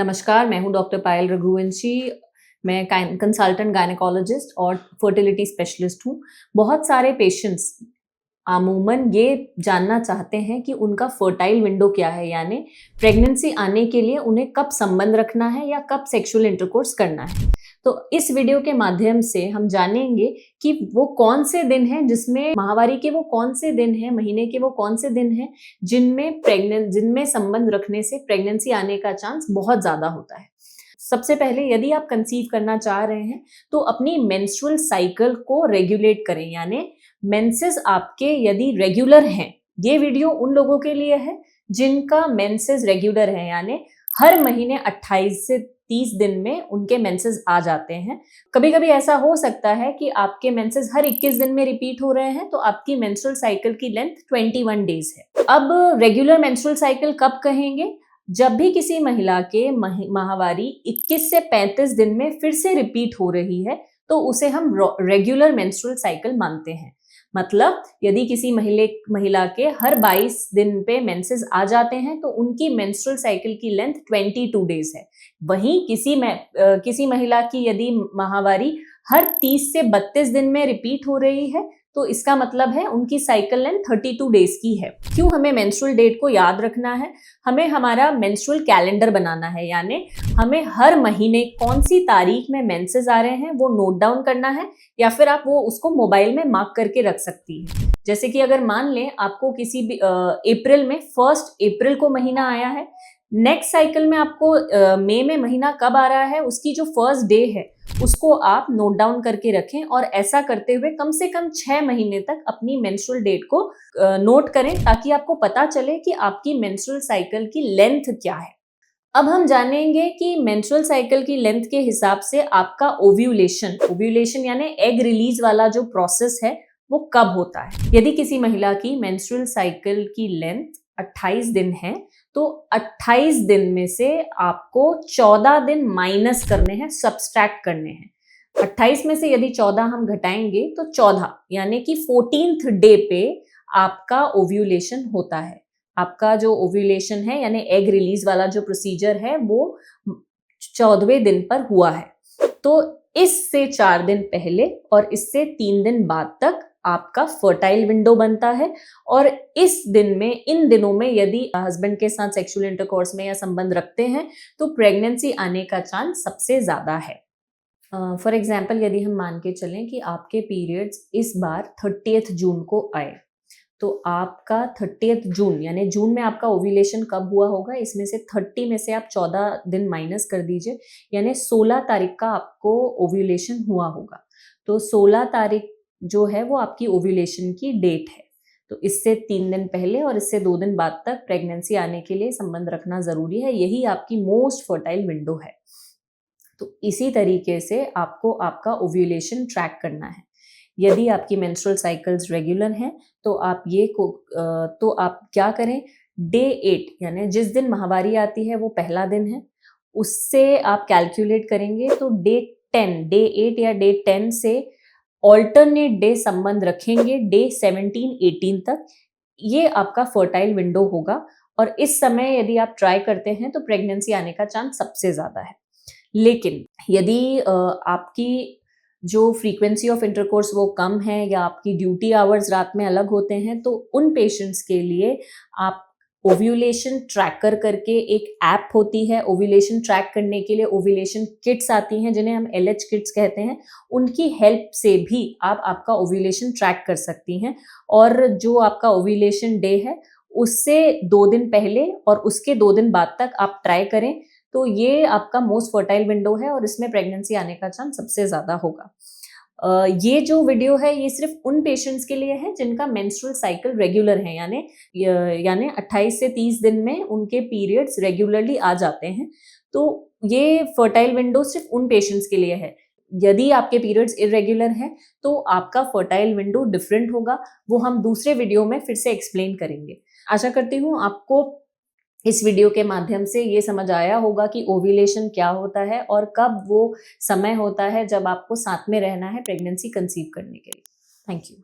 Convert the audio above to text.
नमस्कार, मैं हूँ डॉक्टर पायल रघुवंशी। मैं कंसल्टेंट गायनेकोलॉजिस्ट और फर्टिलिटी स्पेशलिस्ट हूँ। बहुत सारे पेशेंट्स अमूमन ये जानना चाहते हैं कि उनका फर्टाइल विंडो क्या है, यानी प्रेगनेंसी आने के लिए उन्हें कब संबंध रखना है या कब सेक्सुअल इंटरकोर्स करना है। तो इस वीडियो के माध्यम से हम जानेंगे कि वो कौन से दिन हैं जिसमें माहवारी के वो कौन से दिन हैं, महीने के वो कौन से दिन हैं जिनमें संबंध रखने से प्रेगनेंसी आने का चांस बहुत ज्यादा होता है। सबसे पहले यदि आप कंसीव करना चाह रहे हैं तो अपनी मेंस्ट्रुअल साइकिल को रेगुलेट करें, यानी मेंसेस आपके यदि रेगुलर हैं, ये वीडियो उन लोगों के लिए है जिनका मेंसेस रेगुलर है, यानी हर महीने 28 से 30 दिन में उनके मेंसेस आ जाते हैं। कभी कभी ऐसा हो सकता है कि आपके मेंसेस हर 21 दिन में रिपीट हो रहे हैं, तो आपकी मेंस्ट्रुअल साइकिल की लेंथ 21 डेज है। अब रेगुलर मेंस्ट्रुअल साइकिल कब कहेंगे? जब भी किसी महिला के माहवारी 21 से 35 दिन में फिर से रिपीट हो रही है तो उसे हम रेगुलर मेंस्ट्रुअल साइकिल मानते हैं। मतलब यदि किसी महिला के हर 22 दिन पे मेंसेस आ जाते हैं तो उनकी मेंस्ट्रुअल साइकिल की लेंथ 22 डेज है। वहीं किसी महिला की यदि माहवारी हर 30 से 32 दिन में रिपीट हो रही है तो इसका मतलब है उनकी साइकिल लेंथ 32 डेज की है। क्यों हमें मेंस्ट्रुअल डेट को याद रखना है? हमें हमारा मेंस्ट्रुअल कैलेंडर बनाना है, यानी हमें हर महीने कौन सी तारीख में मेंसेस आ रहे हैं वो नोट डाउन करना है, या फिर आप वो उसको मोबाइल में मार्क करके रख सकती हैं। जैसे कि अगर मान लें आपको किसी भी अप्रैल में 1 अप्रैल को महीना आया है, नेक्स्ट साइकिल में आपको मई में महीना कब आ रहा है उसकी जो फर्स्ट डे है उसको आप नोट डाउन करके रखें, और ऐसा करते हुए कम से कम 6 महीने तक अपनी मेंस्ट्रुअल डेट को नोट करें ताकि आपको पता चले कि आपकी मेंस्ट्रुअल साइकिल की लेंथ क्या है। अब हम जानेंगे कि मेंस्ट्रुअल साइकिल की लेंथ के हिसाब से आपका ओव्यूलेशन यानी एग रिलीज वाला जो प्रोसेस है वो कब होता है। यदि किसी महिला की मेंस्ट्रुअल साइकिल की लेंथ 28 दिन है तो 28 दिन में से आपको 14 दिन माइनस करने हैं, सब्सट्रैक्ट करने हैं। 28 में से यदि 14 हम घटाएंगे तो 14 यानी कि 14th डे पे आपका ओव्यूलेशन होता है। आपका जो ओव्यूलेशन है यानी एग रिलीज वाला जो प्रोसीजर है वो 14वें दिन पर हुआ है। तो इससे 4 दिन पहले और इससे 3 दिन बाद तक आपका फर्टाइल विंडो बनता है, और इन दिनों में यदि हस्बैंड के साथ सेक्सुअल इंटरकोर्स में या संबंध रखते हैं तो प्रेगनेंसी आने का चांस सबसे ज्यादा है। फॉर एग्जाम्पल यदि हम मान के चलें कि आपके पीरियड्स इस बार 30th जून को आए, तो आपका 30th जून यानी जून में आपका ओव्यूलेशन कब हुआ होगा, इसमें से 30 में से आप 14 दिन माइनस कर दीजिए, यानी 16 तारीख का आपको ओव्यूलेशन हुआ होगा। तो 16 तारीख जो है वो आपकी ओव्यूलेशन की डेट है। तो इससे 3 दिन पहले और इससे 2 दिन बाद तक प्रेगनेंसी आने के लिए संबंध रखना जरूरी है। यही आपकी मोस्ट फर्टाइल विंडो है। तो इसी तरीके से आपको आपका ओव्यूलेशन ट्रैक करना है। यदि आपकी मेंस्ट्रुअल साइकिल्स रेगुलर हैं तो आप क्या करें, डे 8 यानी जिस दिन माहवारी आती है वो पहला दिन है, उससे आप कैलकुलेट करेंगे तो डे 8 या डे 10 से ऑल्टरनेट डे संबंध रखेंगे डे 17, 18 तक। ये आपका फर्टाइल विंडो होगा, और इस समय यदि आप ट्राई करते हैं तो प्रेगनेंसी आने का चांस सबसे ज्यादा है। लेकिन यदि आपकी जो फ्रीक्वेंसी ऑफ इंटरकोर्स वो कम है या आपकी ड्यूटी आवर्स रात में अलग होते हैं तो उन पेशेंट्स के लिए आप ओव्यूलेशन ट्रैकर करके एक ऐप होती है, ओव्यूलेशन ट्रैक करने के लिए ओव्यूलेशन किट्स आती हैं जिन्हें हम LH किट्स कहते हैं, उनकी हेल्प से भी आप आपका ओव्यूलेशन ट्रैक कर सकती हैं। और जो आपका ओव्यूलेशन डे है उससे 2 दिन पहले और उसके 2 दिन बाद तक आप ट्राई करें, तो ये आपका मोस्ट फर्टाइल विंडो है और इसमें प्रेगनेंसी आने का चांस सबसे ज्यादा होगा। ये जो वीडियो है ये सिर्फ उन पेशेंट्स के लिए है जिनका मेंस्ट्रुअल साइकिल रेगुलर है, यानी 28 से 30 दिन में उनके पीरियड्स रेगुलरली आ जाते हैं। तो ये फर्टाइल विंडो सिर्फ उन पेशेंट्स के लिए है। यदि आपके पीरियड्स इरेगुलर हैं तो आपका फर्टाइल विंडो डिफरेंट होगा, वो हम दूसरे वीडियो में फिर से एक्सप्लेन करेंगे। आशा करती हूँ आपको इस वीडियो के माध्यम से ये समझ आया होगा कि ओव्यूलेशन क्या होता है और कब वो समय होता है जब आपको साथ में रहना है प्रेगनेंसी कंसीव करने के लिए। Thank you.